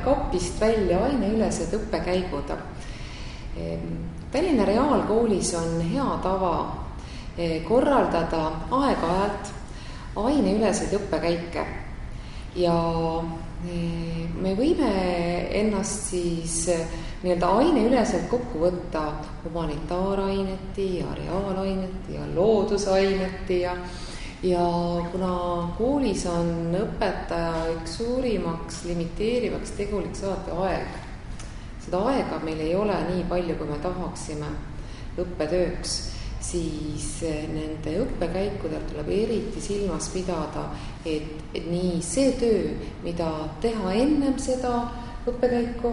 kapist välja aineülesed õppekäigud. Tallinna Reaalkoolis on hea tava korraldada aeg-ajalt aineüleseid õppekäike ja me võime ennast siis nii-öelda aineüleselt kokku võtta humanitaaraineti ja reaalaineti ja loodusaineti ja kuna koolis on õpetaja üks suurimaks limiteerivaks teguliks alati aeg, seda aega meil ei ole nii palju, kui me tahaksime õppetööks, siis nende õppekäikudel tuleb eriti silmas pidada, et nii see töö, mida teha ennem seda õppekäiku,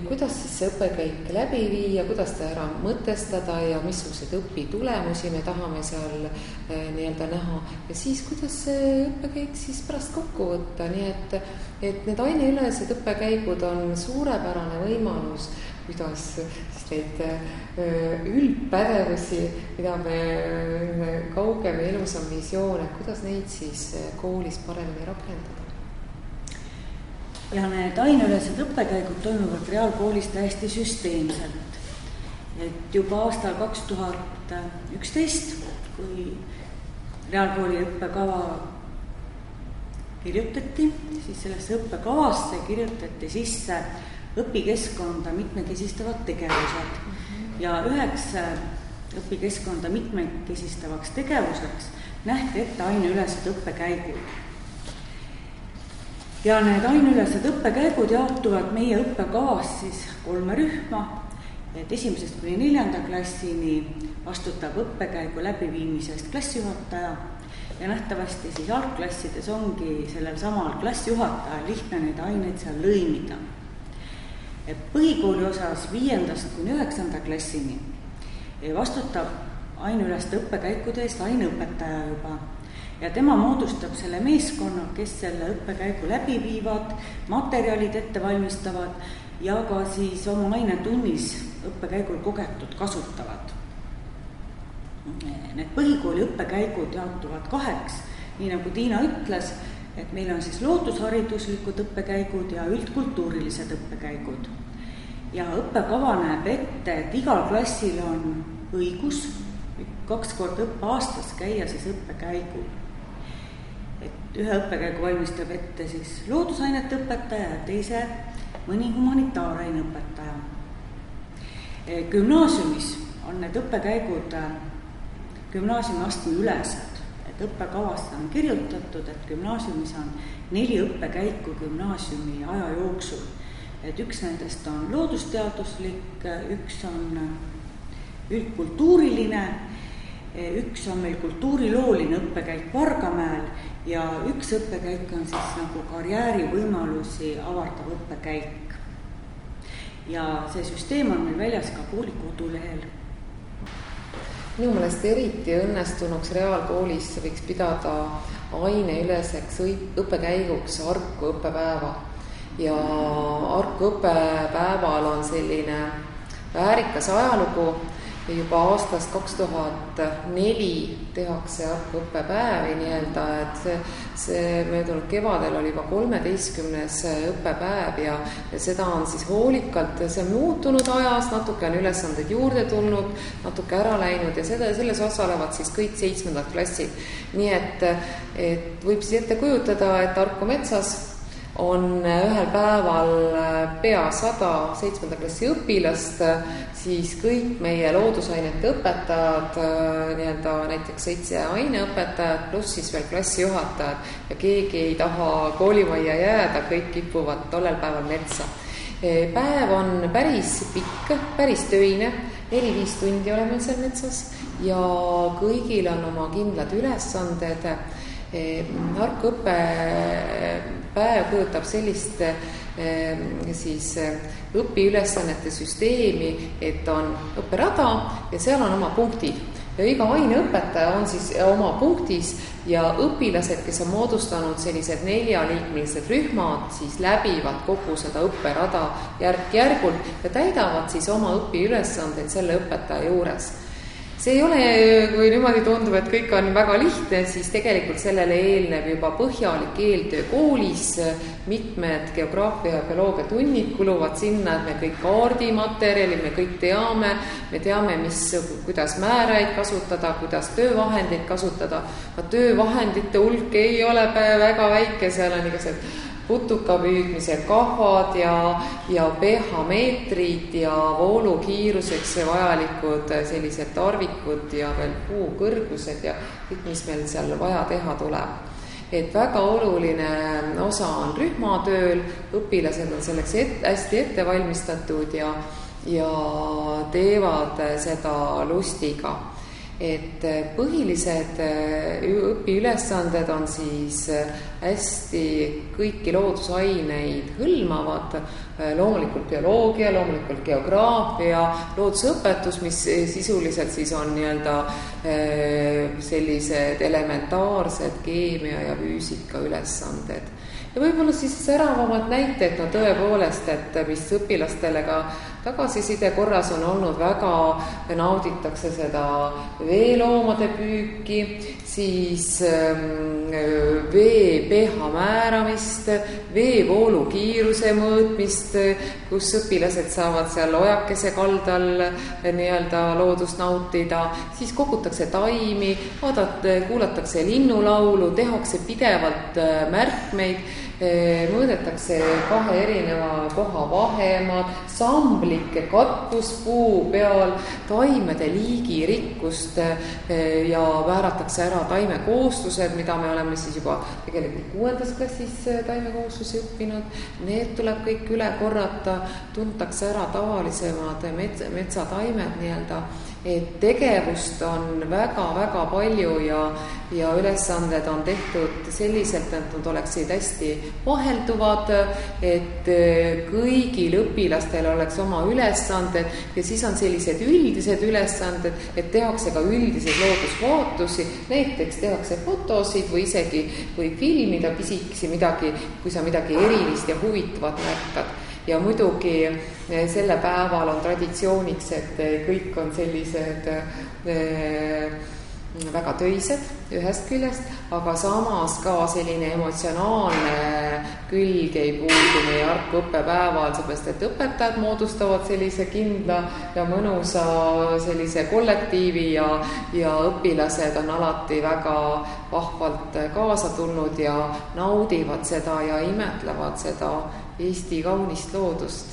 kuidas siis see õppekäik läbi viia, kuidas ta ära mõtestada ja missuguseid õpitulemusi me tahame seal nii-öelda näha ja siis, kuidas see õppekäik siis pärast kokku võtta, nii et need aineülesed õppekäigud on suurepärane võimalus, kuidas siis neid üldpädevusi, mida me kaugem ja ilusam visioon, et kuidas neid siis koolis paremini rakendada. Ja need aineülesed õppekäigud toimuvad Reaalkoolis täiesti süsteemselt. Et juba aastal 2011, kui Reaalkooli õppekava kirjutati, siis sellesse õppekavasse kirjutati sisse õpikeskkonda mitmekesistavad tegevused ja üheks õpikeskkonda mitmekesistavaks tegevuseks nähti ette aineülesed õppekäigud. Ja need aineülesed õppekäigud jaotuvad meie õppekavas siis 3 rühma, et 1. kuni 4. klassini vastutab õppekäigu läbiviimisest klassijuhataja ja nähtavasti siis algklassides ongi sellel samal klassijuhatajal lihtne neid aineid seal lõimida. Põhikooli osas 5. kuni 9. klassini vastutab aineüleste õppekäikude eest aineõpetaja juba ja tema moodustab selle meeskonna, kes selle õppekäigu läbi viivad, materjalid ette valmistavad ja ka siis oma ainetunnis õppekäigul kogetud kasutavad. Need põhikooli õppekäigud jaotuvad 2, nii nagu Tiina ütles, et meil on siis loodushariduslikud õppekäigud ja üldkultuurilised õppekäigud. Ja õppekava näeb ette, et igal klassil on õigus 2 korda õppeaastas käia siis õppekäigul. Et ühe õppekäigu valmistab ette siis loodusainete õpetaja ja teise mõni humanitaaraine õpetaja. Gümnaasiumis on need õppekäigud gümnaasiumiastme ülesed, et õppekavasse on kirjutatud, et gümnaasiumis on 4 õppekäiku gümnaasiumi aja jooksul. Et üks nendest on loodusteaduslik, üks on üldkultuuriline, üks on meil kultuurilooline õppekäik Vargamäel ja üks õppekäik on siis nagu karjäärivõimalusi avardav õppekäik. Ja see süsteem on meil väljas ka kooli kodulehel. Minu meelest eriti õnnestunuks Reaalkoolis võiks pidada aineüleseks õppekäiguks Arku õppepäeva. Ja Arku õppepäeval on selline väärikas ajalugu. Juba aastast 2004 tehakse Arku õppepäevi nii-öelda, et see möödunud kevadel oli juba 13. õppepäev ja seda on siis hoolikalt, see on muutunud ajas, natuke on ülesanded juurde tulnud, natuke ära läinud ja selles osalevad siis kõik 7. klassid. Nii et võib siis ette kujutada, et Arku metsas on ühel päeval pea 100 7. klassi õpilast, siis kõik meie loodusainete õpetajad, nii-öelda näiteks 7 aineõpetajad, pluss siis veel klassijuhatajad ja keegi ei taha koolimajja jääda, kõik kipuvad tollel päeval metsa. Päev on päris pikk, päris töine, 4-5 tundi oleme seal metsas ja kõigil on oma kindlad ülesanded. Arku õppepäev kujutab sellist siis õpiülesannete süsteemi, et on õpperada ja seal on oma punktid ja iga aineõpetaja on siis oma punktis ja õpilased, kes on moodustanud sellised 4-liikmelised rühmad, siis läbivad kogu seda õpperada järk-järgult ja täidavad siis oma õpiülesandeid selle õpetaja juures. see ei ole, kui niimoodi tundub, et kõik on väga lihtne, siis tegelikult sellele eelneb juba põhjalik eeltöö koolis, mitmed geograafia ja bioloogia tunnid kuluvad sinna, et me kõik kaardimaterjalid, me kõik teame, kuidas määraid kasutada, kuidas töövahendeid kasutada, ka töövahendite hulk ei ole väga väike, seal on igasugused putuka püüdmise kahvad ja pH-meetrid ja voolukiiruseks vajalikud sellised tarvikud ja veel puukõrgused ja kõik, mis meil seal vaja teha tuleb. Et väga oluline osa on rühmatööl, õpilased on selleks hästi ette valmistatud ja teevad seda lustiga. Et põhilised õpiülesanded on siis hästi kõiki loodusaineid hõlmavad, loomulikult bioloogia, loomulikult geograafia, loodusõpetus, mis sisuliselt siis on sellised elementaarsed keemia ja füüsika ülesanded. Ja võib-olla siis säravamad näited, tõepoolest, et mis õpilastele ka tagasiside korras on olnud, väga nauditakse seda veeloomade püüki, siis vee pH määramist, veevoolu kiiruse mõõtmist, kus õpilased saavad seal ojakese kaldal loodust nautida, siis kogutakse taimi, kuulatakse linnulaulu, tehakse pidevalt märkmeid, mõõdetakse 2 erineva koha vahemaad, samblike katkuspuu peal, taimede liigirikkust ja vääratakse ära taimekooslused, mida me oleme siis juba tegelikult 6. klassis taimekooslusi õppinud. Need tuleb kõik üle korrata, tuntakse ära tavalisemad metsataimed et tegevust on väga-väga palju ja ülesanded on tehtud selliselt, et nad oleksid hästi vahelduvad, et kõigil õpilastel oleks oma ülesanded ja siis on sellised üldised ülesanded, et tehakse ka üldiseid loodusvaatusi, näiteks tehakse fotosid või isegi võib filmida pisikesi midagi, kui sa midagi erilist ja huvitavat märkad. Ja muidugi selle päeval on traditsiooniks, et kõik on sellised väga töised ühest küljest, aga samas ka selline emotsionaalne külg ei puudu meie argõppepäeval, seepärast et õpetajad moodustavad sellise kindla ja mõnusa sellise kollektiivi ja õpilased on alati väga vahvalt kaasa tulnud ja naudivad seda ja imetlevad seda Eesti kaunist loodust.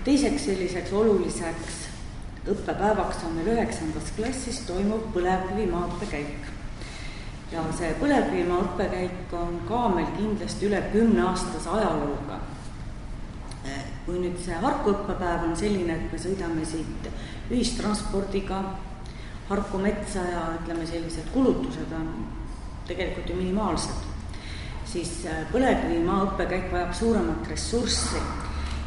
Teiseks selliseks oluliseks õppepäevaks on meil 9. klassis toimub põlevkivimaa õppekäik. Ja see põlevkivimaa õppekäik on ka meil kindlasti üle 10-aastase ajalooga. Kui nüüd see Harku õppepäev on selline, et me sõidame siit ühistranspordiga Harku metsa ja ütleme sellised kulutused on tegelikult ju minimaalsed, siis põlevkivimaa õppekäik vajab suuremat ressurssi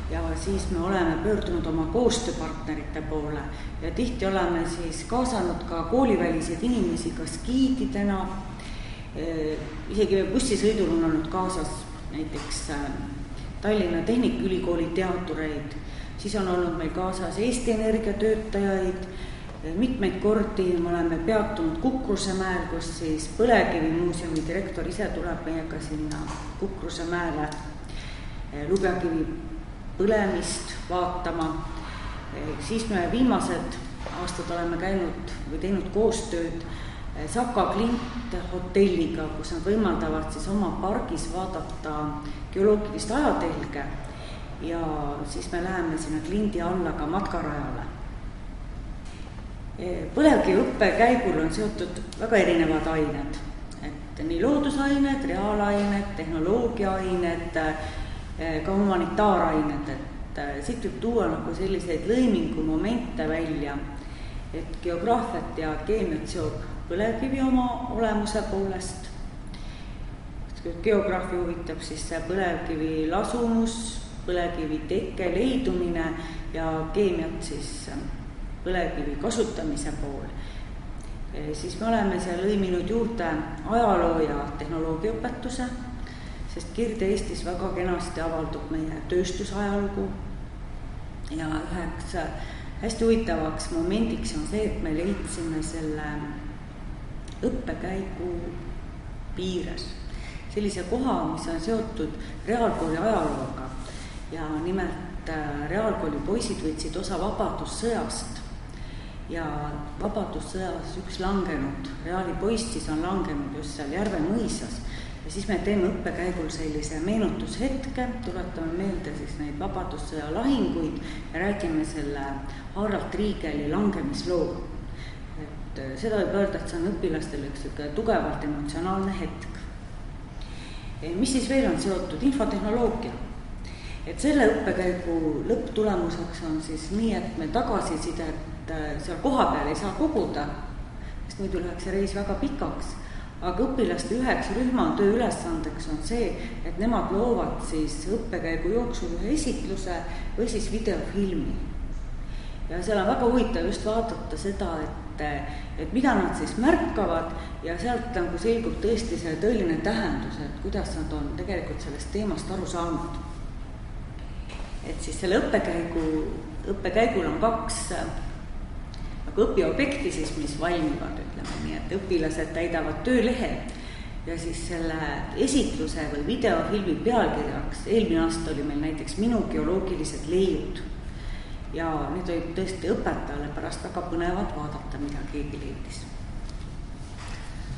ja siis me oleme pöördunud oma koostööpartnerite poole ja tihti oleme siis kaasanud ka kooliväliseid inimesi, kas giididena, isegi bussisõidul on olnud kaasas näiteks Tallinna Tehnikaülikooli teadureid, siis on olnud meil kaasas Eesti Energia töötajaid, mitmeid kordi me oleme peatunud Kukrusemäel, kus siis Põlevkivimuuseumi direktor ise tuleb meiega sinna Kukrusemäele lubjakivi põlemist vaatama. Siis me viimased aastad oleme käinud või teinud koostööd Saka Klint hotelliga, kus nad võimaldavad siis oma pargis vaadata geoloogilist ajatelge ja siis me läheme sinna Klindi alla ka matkarajale. Põlevkiviõppe käigul on seotud väga erinevad ained, et nii loodusained, reaalained, tehnoloogiaained, ka humanitaarained, et siit võib tuua nagu selliseid lõimingumomente välja, et geograafiat ja keemiat seob põlevkivi oma olemuse poolest. Geograafi huvitab siis põlevkivi lasumus, põlevkivi tekke, leidumine ja keemiat siis põlevkivi kasutamise pool. Siis me oleme seal lõiminud juurde ajaloo ja tehnoloogiaõpetuse, sest Kirde-Eestis väga kenasti avaldub meie tööstusajalugu ja üheks hästi huvitavaks momendiks on see, et me leidsime selle õppekäigu piires sellise koha, mis on seotud reaalkooli ajalooga ja nimelt reaalkooli poisid võtsid osa Vabadussõjast ja Vabadussõjas üks langenud reaali poiss siis on langenud just seal Järve mõisas ja siis me teeme õppekäigul sellise meenutushetke, tuletame meelde siis neid Vabadussõja lahinguid ja räägime selle Harald Triigeli langemisloo. Et seda võib öelda, et see on õpilastele üks tugevalt emotsionaalne hetk. Mis siis veel on seotud? Infotehnoloogia. Et selle õppekäigu lõpptulemuseks on siis nii, et me tagasisidet seal koha peal ei saa koguda, sest muidu läheks see reis väga pikaks, aga õpilaste üheks rühmatöö ülesandeks on see, et nemad loovad siis õppekäigu jooksul ühe esitluse või siis videofilmi. Ja seal on väga huvitav just vaadata seda, et mida nad siis märkavad ja sealt nagu selgub tõesti see tõeline tähendus, et kuidas nad on tegelikult sellest teemast aru saanud. Et siis selle õppekäigul on 2 nagu õpiobjekti siis, mis valmivad, ütleme nii, et õpilased täidavad töölehe ja siis selle esitluse või videofilmi pealkirjaks, eelmine aasta oli meil näiteks Minu geoloogilised leiud. Ja nüüd oli tõesti õpetajale pärast väga põnevad vaadata, mida keegi leidis.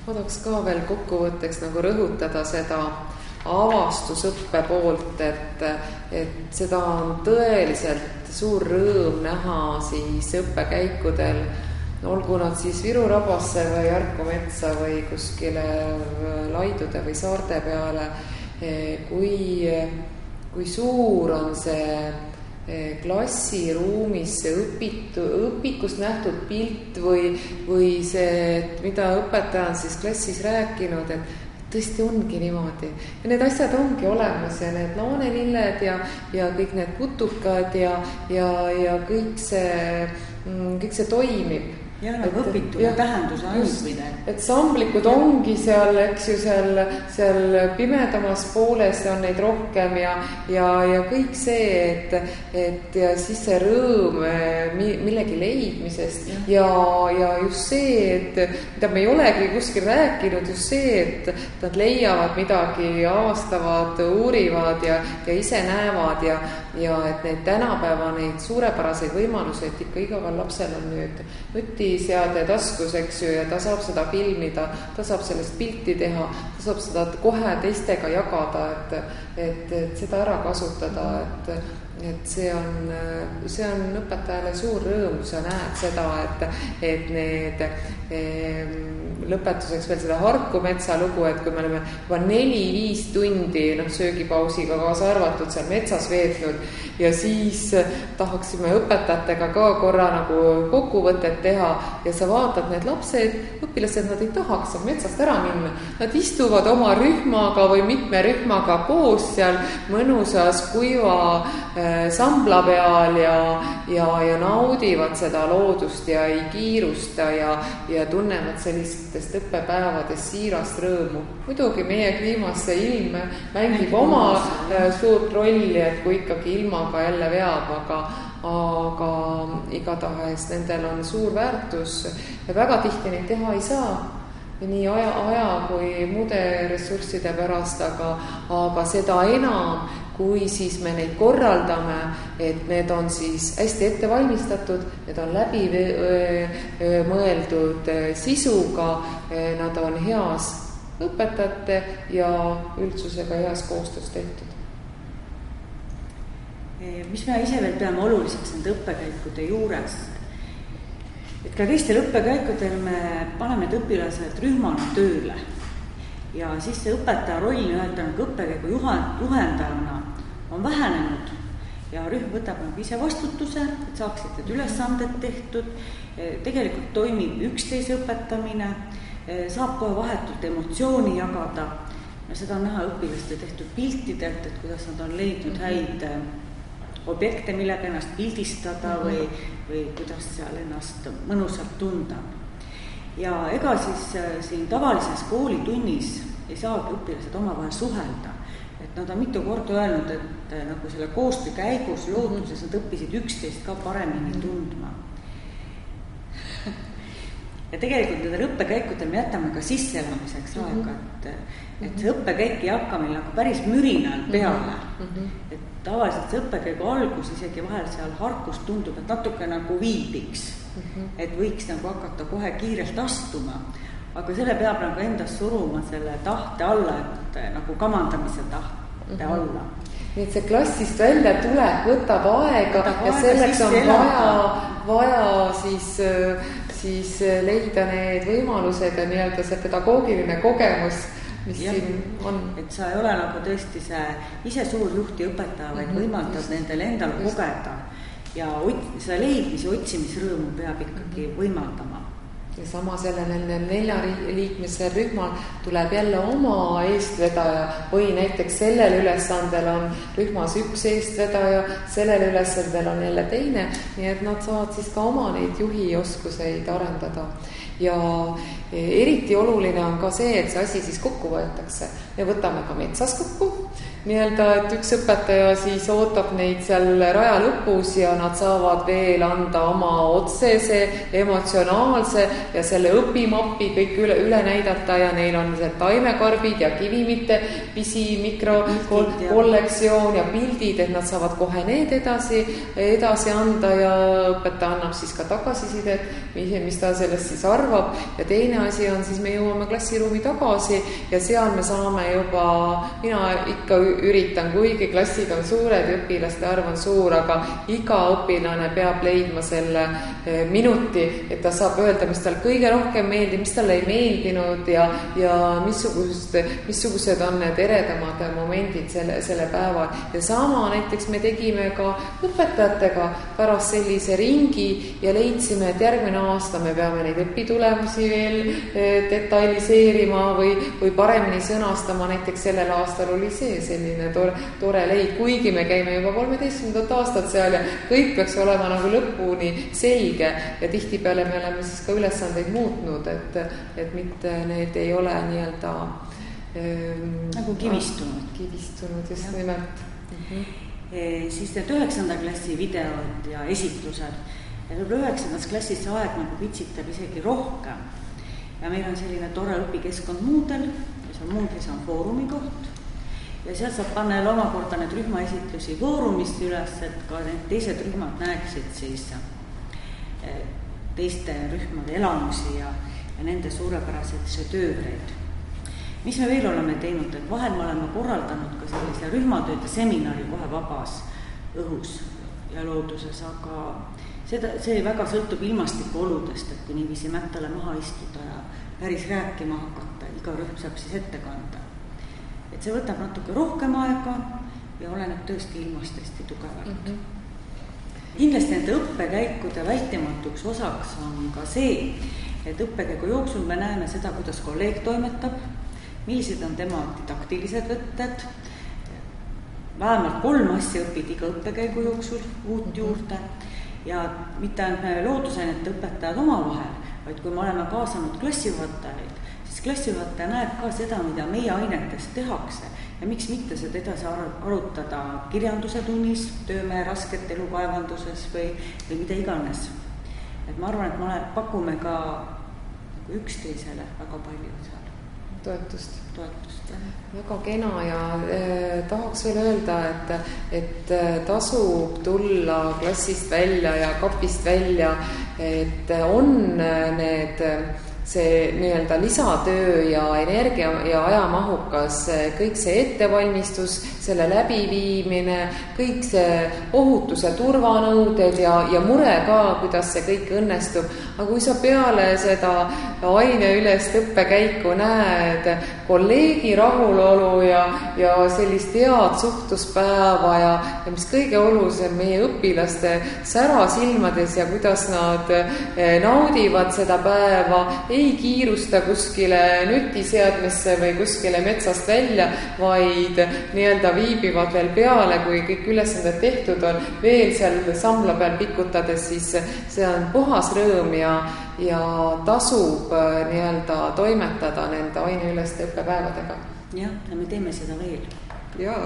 Ma tahaks ka veel kokkuvõtteks nagu rõhutada seda avastusõppe poolt, et seda on tõeliselt suur rõõm näha siis õppekäikudel, olgu nad siis Viru rabasse või Jarku metsa või kuskile laidude või saarte peale, kui suur on see klassiruumis see õpikust nähtud pilt või see, mida õpetaja on siis klassis rääkinud, et tõesti ongi niimoodi. Ja need asjad ongi olemas ja need laanelilled ja kõik need putukad ja kõik see toimib. Ja nagu õpitud tähenduse andmine. Et samblikud ongi seal, eks ju, seal pimedamas pooles on neid rohkem ja kõik see, et ja siis see rõõm millegi leidmisest ja just see, et mida me ei olegi kuskil rääkinud, just see, et nad leiavad midagi, avastavad, uurivad ja ise näevad ja et neid tänapäeva neid suurepäraseid võimalusi, et ikka igaval lapsel on nüüd nutiseade taskus, eks ju, ja ta saab seda filmida, ta saab sellest pilti teha, ta saab seda kohe teistega jagada, et seda ära kasutada, et see on õpetajale suur rõõm, sa näed seda, et need lõpetuseks veel seda Harku metsa lugu, et kui me oleme juba 4-5 tundi söögipausiga kaasa arvatud seal metsas veetnud ja siis tahaksime õpetajatega ka korra nagu kokkuvõtet teha ja sa vaatad need lapsed, õpilased, nad ei tahaks metsast ära minna. Nad istuvad oma rühmaga või mitme rühmaga koos seal mõnusas kuiva sambla peal ja naudivad seda loodust ja ei kiirusta ja tunnevad sellistest õppepäevadest siirast rõõmu. Muidugi meie kliimas see ilm mängib oma suurt rolli, et kui ikkagi ilmaga jälle veab, aga igatahes nendel on suur väärtus ja väga tihti neid teha ei saa. Nii aja kui muude ressursside pärast, aga seda enam, kui siis me neid korraldame, et need on siis hästi ette valmistatud, need on läbi mõeldud sisuga, nad on heas õpetajate ja üldsusega heas koostöös tehtud. Mis me ise veel peame oluliseks nende õppekäikude juures? Et ka teistel õppekäikudel me paneme need õpilased rühmana tööle ja siis see õpetaja roll nii-öelda õppekäigu juhendajana on vähenenud ja rühm võtab nagu ise vastutuse, et saaksid need ülesanded tehtud, tegelikult toimib üksteise õpetamine, saab kohe vahetult emotsiooni jagada ja seda on näha õpilaste tehtud piltidelt, et kuidas nad on leidnud häid objekte, millega ennast pildistada või kuidas seal ennast mõnusalt tunda. Ja ega siis siin tavalises koolitunnis ei saagi õpilased omavahel suhelda. et nad on mitu korda öelnud, et nagu selle koostöö käigus looduses nad õppisid üksteist ka paremini tundma. Ja tegelikult nendel õppekäikudel me jätame ka sisseelamiseks aega, et see õppekäik ei hakka meil nagu päris mürinal peale. Et tavaliselt see õppekäigu algus isegi vahel seal Harkus tundub, et natuke nagu viibiks, et võiks nagu hakata kohe kiirelt astuma, aga selle peab nagu endast suruma selle tahte alla, et nagu kamandamise tahte alla. Nii et see klassist välja tuleb, võtab aega ja selleks on vaja siis leida need võimalused ja nii-öelda see pedagoogiline kogemus, mis siin on. Et sa ei ole nagu tõesti see ise suur juht ja õpetaja, vaid võimaldad nendel endal kogeda ja seda leidmise otsimisrõõmu peab ikkagi võimaldama. Ja sama sellele 4-liikmelisel rühmal tuleb jälle oma eestvedaja või näiteks sellel ülesandel on rühmas üks eestvedaja, sellel ülesandel on jälle teine, nii et nad saavad siis ka oma neid juhi oskuseid arendada. Ja eriti oluline on ka see, et see asi siis kokku võetakse. Me võtame ka metsas kokku, nii-öelda, et üks õpetaja siis ootab neid seal raja lõpus ja nad saavad veel anda oma otsese, emotsionaalse ja selle õpimapi kõik üle näidata ja neil on see taimekarbid ja kivimite pisimikrokollektsioon ja pildid, et nad saavad kohe need edasi anda ja õpetaja annab siis ka tagasisidet, mis ta sellest siis arvab. Ja teine asi on siis, me jõuame klassiruumi tagasi ja seal me saame juba, mina ikka üritan, kuigi klassid on suured ja õpilaste arv on suur, aga iga õpilane peab leidma selle minuti, et ta saab öelda, mis tal kõige rohkem meeldib, mis talle ei meeldinud ja missugused on need eredamad momendid selle päeva. Ja sama näiteks me tegime ka õpetajatega pärast sellise ringi ja leidsime, et järgmine aasta me peame neid õpitulemusi veel detailiseerima või paremini sõnastama. Näiteks sellel aastal oli see selline tore leid, kuigi me käime juba 13. aastat seal ja kõik peaks olema nagu lõpuni selge ja tihtipeale me oleme siis ka ülesandeid muutnud, et mitte need ei ole nii-öelda nagu kivistunud, just nimelt. Siis need 9. klassi videod ja esitlused ja 9. klassis see aeg nagu pitsitab isegi rohkem ja meil on selline tore õpikeskkond Moodle ja seal Moodle'is on foorumi koht ja seal saab panna jälle omakorda need rühmaesitlusi foorumist üles, et ka need teised rühmad näeksid siis teiste rühmade elamusi ja nende suurepäraseid tööreid. Mis me veel oleme teinud, et vahel me oleme korraldanud ka sellise rühmatööd ja seminari kohe vabas õhus ja looduses, aga see väga sõltub ilmastiku oludest, et kui niiviisi mättale maha istuda ja päris rääkima hakata, iga rühm saab siis ette kanda. Et see võtab natuke rohkem aega ja oleneb tõesti ilmast hästi tugevalt. Kindlasti nende õppekäikude vältimatuks osaks on ka see, et õppekäigu jooksul me näeme seda, kuidas kolleeg toimetab, millised on tema didaktilised võtted, vähemalt 3 asja õpid iga õppekäigu jooksul uut juurde ja mitte ainult loodusainete õpetajad omavahel, vaid kui me oleme kaasanud klassijuhatajaid, siis klassijuhataja näeb ka seda, mida meie ainetest tehakse ja miks mitte seda edasi arutada kirjanduse tunnis, töömehe rasket elukaevanduses või mida iganes. Et ma arvan, et me pakume ka üksteisele väga palju seal. Toetust. Väga kena ja tahaks veel öelda, et tasub tulla klassist välja ja kapist välja, et on see nii-öelda lisatöö ja energia ja ajamahukas, kõik see ettevalmistus, selle läbiviimine, kõik see ohutuse turvanõuded ja mure ka, kuidas see kõik õnnestub. Aga kui sa peale seda aineülest õppekäiku näed kolleegi rahulolu ja sellist head suhtluspäeva ja mis kõige olulisem meie õpilaste sära silmades ja kuidas nad naudivad seda päeva, ei kiirusta kuskile nutiseadmesse või kuskile metsast välja, vaid nii-öelda viibivad veel peale, kui kõik ülesanded tehtud on, veel seal samla peal pikutades, siis see on puhas rõõm ja tasub nii-öelda toimetada nende aineüleste õppepäevadega. Jah, ja me teeme seda veel. jaa